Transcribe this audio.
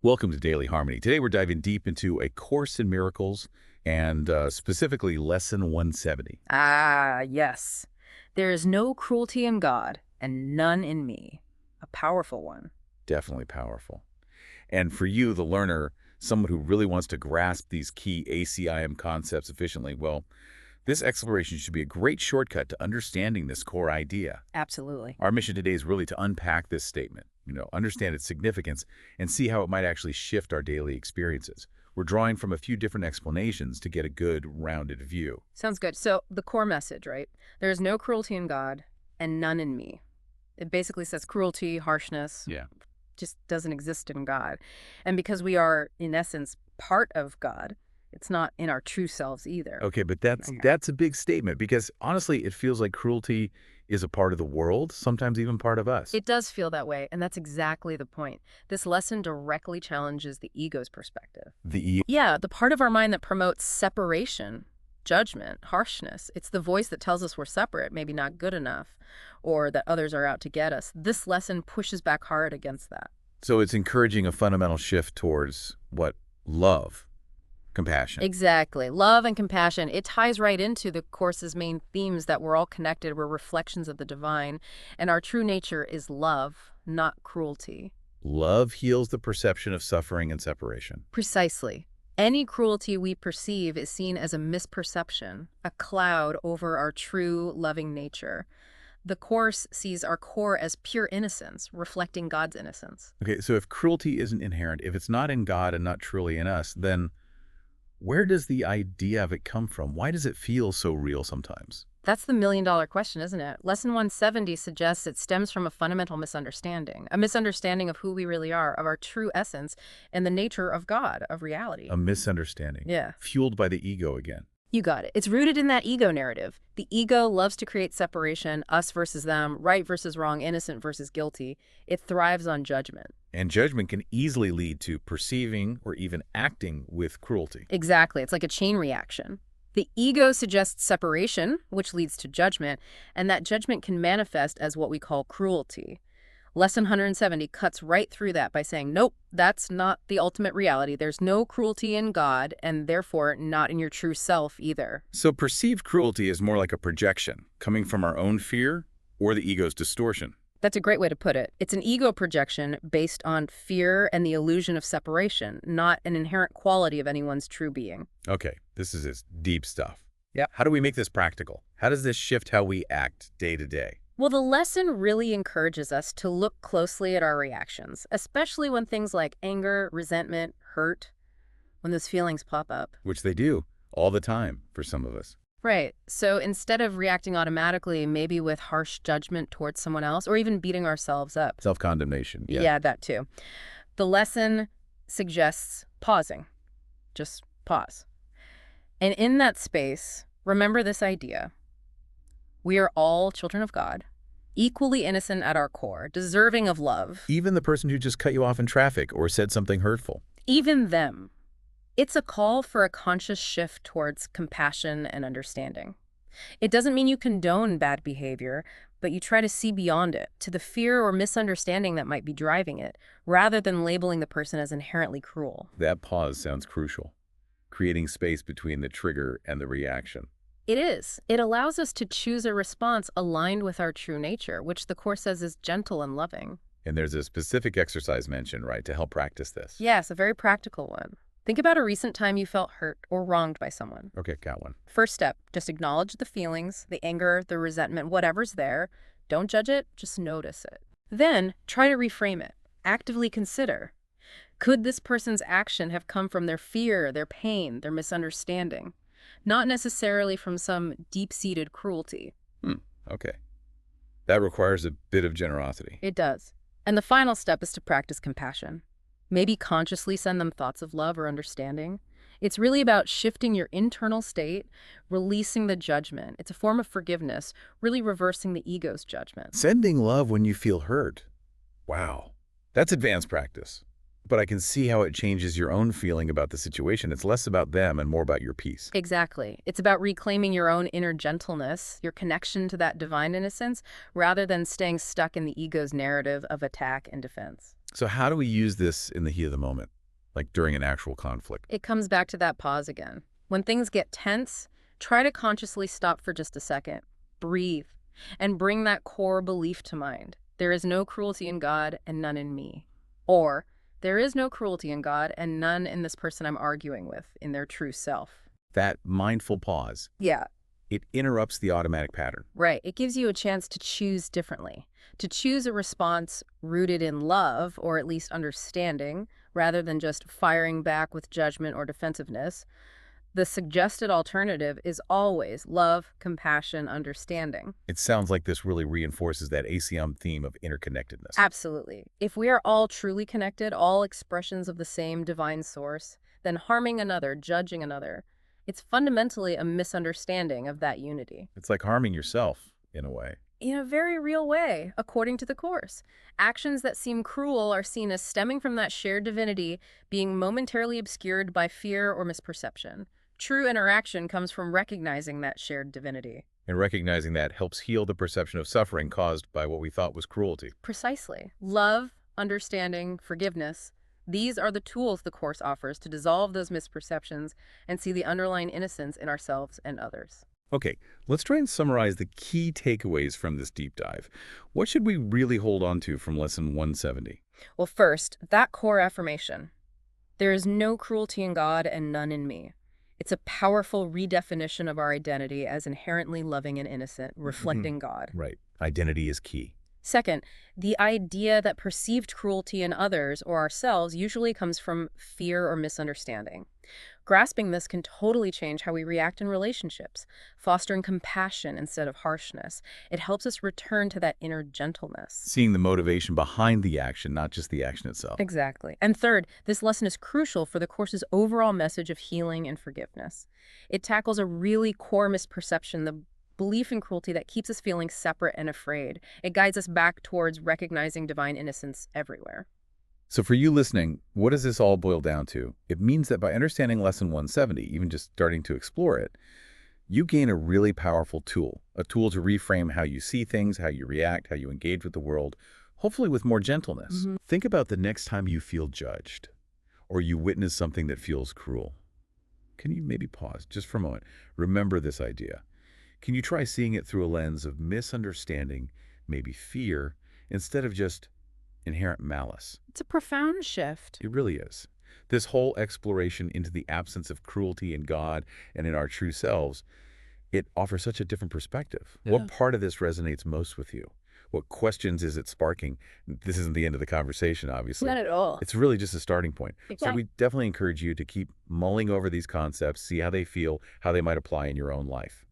Welcome to Daily Harmony. Today we're diving deep into A Course in Miracles and specifically Lesson 170. Ah, yes. There is no cruelty in God and none in me. A powerful one. Definitely powerful. And for you, the learner, someone who really wants to grasp these key ACIM concepts efficiently, well, this exploration should be a great shortcut to understanding this core idea. Absolutely. Our mission today is really to unpack this statement, understand its significance, and see how it might actually shift our daily experiences. We're drawing from a few different explanations to get a good, rounded view. Sounds good. So, the core message, right? There is no cruelty in God and none in me. It basically says cruelty, harshness, Yeah. just doesn't exist in God. And because we are, in essence, part of God, it's not in our true selves either. Okay, but that's a big statement because honestly, it feels like cruelty is a part of the world, sometimes even part of us. It does feel that way, and that's exactly the point. This lesson directly challenges the ego's perspective. The Yeah, the part of our mind that promotes separation, judgment, harshness. It's the voice that tells us we're separate, maybe not good enough, or that others are out to get us. This lesson pushes back hard against that. So it's encouraging a fundamental shift towards what? Love, compassion. Exactly. Love and compassion. It ties right into the Course's main themes that we're all connected. We're reflections of the divine, and our true nature is love, not cruelty. Love heals the perception of suffering and separation. Precisely. Any cruelty we perceive is seen as a misperception, a cloud over our true loving nature. The Course sees our core as pure innocence, reflecting God's innocence. Okay, so if cruelty isn't inherent, if it's not in God and not truly in us, then where does the idea of it come from? Why does it feel so real sometimes? That's the million-dollar question, isn't it? Lesson 170 suggests it stems from a fundamental misunderstanding, a misunderstanding of who we really are, of our true essence, and the nature of God, of reality. A misunderstanding. Yeah. Fueled by the ego again. You got it. It's rooted in that ego narrative. The ego loves to create separation, us versus them, right versus wrong, innocent versus guilty. It thrives on judgment. And judgment can easily lead to perceiving or even acting with cruelty. Exactly. It's like a chain reaction. The ego suggests separation, which leads to judgment, and that judgment can manifest as what we call cruelty. Lesson 170 cuts right through that by saying, nope, that's not the ultimate reality. There's no cruelty in God, and therefore not in your true self either. So perceived cruelty is more like a projection, coming from our own fear or the ego's distortion. That's a great way to put it. It's an ego projection based on fear and the illusion of separation, not an inherent quality of anyone's true being. Okay, this is deep stuff. Yep. How do we make this practical? How does this shift how we act day to day? Well, the lesson really encourages us to look closely at our reactions, especially when things like anger, resentment, hurt, when those feelings pop up. Which they do all the time for some of us. Right. So instead of reacting automatically, maybe with harsh judgment towards someone else, or even beating ourselves up. Self-condemnation. Yeah, that too. The lesson suggests pausing. Just pause. And in that space, remember this idea. We are all children of God, equally innocent at our core, deserving of love. Even the person who just cut you off in traffic or said something hurtful. Even them. It's a call for a conscious shift towards compassion and understanding. It doesn't mean you condone bad behavior, but you try to see beyond it, to the fear or misunderstanding that might be driving it, rather than labeling the person as inherently cruel. That pause sounds crucial. Creating space between the trigger and the reaction. It is. It allows us to choose a response aligned with our true nature, which the Course says is gentle and loving. And there's a specific exercise mentioned, right, to help practice this. Yes, a very practical one. Think about a recent time you felt hurt or wronged by someone. Okay, got one. First step, just acknowledge the feelings, the anger, the resentment, whatever's there. Don't judge it, just notice it. Then, try to reframe it. Actively consider, could this person's action have come from their fear, their pain, their misunderstanding? Not necessarily from some deep-seated cruelty. Okay. That requires a bit of generosity. It does. And the final step is to practice compassion. Maybe consciously send them thoughts of love or understanding. It's really about shifting your internal state, releasing the judgment. It's a form of forgiveness, really reversing the ego's judgment. Sending love when you feel hurt. Wow. That's advanced practice. But I can see how it changes your own feeling about the situation. It's less about them and more about your peace. Exactly. It's about reclaiming your own inner gentleness, your connection to that divine innocence, rather than staying stuck in the ego's narrative of attack and defense. So how do we use this in the heat of the moment, like during an actual conflict? It comes back to that pause again. When things get tense, try to consciously stop for just a second, breathe, and bring that core belief to mind. There is no cruelty in God and none in me. Or, there is no cruelty in God and none in this person I'm arguing with in their true self. That mindful pause, Yeah, it interrupts the automatic pattern. right. It gives you a chance to choose differently, to choose a response rooted in love or at least understanding, rather than just firing back with judgment or defensiveness. The suggested alternative is always love, compassion, understanding. It sounds like this really reinforces that ACIM theme of interconnectedness. Absolutely. If we are all truly connected, all expressions of the same divine source, then harming another, judging another, it's fundamentally a misunderstanding of that unity. It's like harming yourself, in a way. In a very real way, according to the Course. Actions that seem cruel are seen as stemming from that shared divinity being momentarily obscured by fear or misperception. True interaction comes from recognizing that shared divinity. And recognizing that helps heal the perception of suffering caused by what we thought was cruelty. Precisely. Love, understanding, forgiveness. These are the tools the Course offers to dissolve those misperceptions and see the underlying innocence in ourselves and others. Okay, let's try and summarize the key takeaways from this deep dive. What should we really hold on to from lesson 170? Well, first, that core affirmation. There is no cruelty in God and none in me. It's a powerful redefinition of our identity as inherently loving and innocent, reflecting God. Right. Identity is key. Second, the idea that perceived cruelty in others or ourselves usually comes from fear or misunderstanding. Grasping this can totally change how we react in relationships, fostering compassion instead of harshness. It helps us return to that inner gentleness. Seeing the motivation behind the action, not just the action itself. Exactly. And third, this lesson is crucial for the Course's overall message of healing and forgiveness. It tackles a really core misperception, the belief in cruelty that keeps us feeling separate and afraid. It guides us back towards recognizing divine innocence everywhere. So for you listening, what does this all boil down to? It means that by understanding lesson 170, even just starting to explore it, you gain a really powerful tool, a tool to reframe how you see things, how you react, how you engage with the world, hopefully with more gentleness. Think about the next time you feel judged or you witness something that feels cruel. Can you maybe pause just for a moment? Remember this idea. Can you try seeing it through a lens of misunderstanding, maybe fear, instead of just inherent malice? It's a profound shift. It really is. This whole exploration into the absence of cruelty in God and in our true selves, it offers such a different perspective. Yeah. What part of this resonates most with you? What questions is it sparking? This isn't the end of the conversation, obviously. Not at all. It's really just a starting point. So Exactly. we definitely encourage you to keep mulling over these concepts, see how they feel, how they might apply in your own life.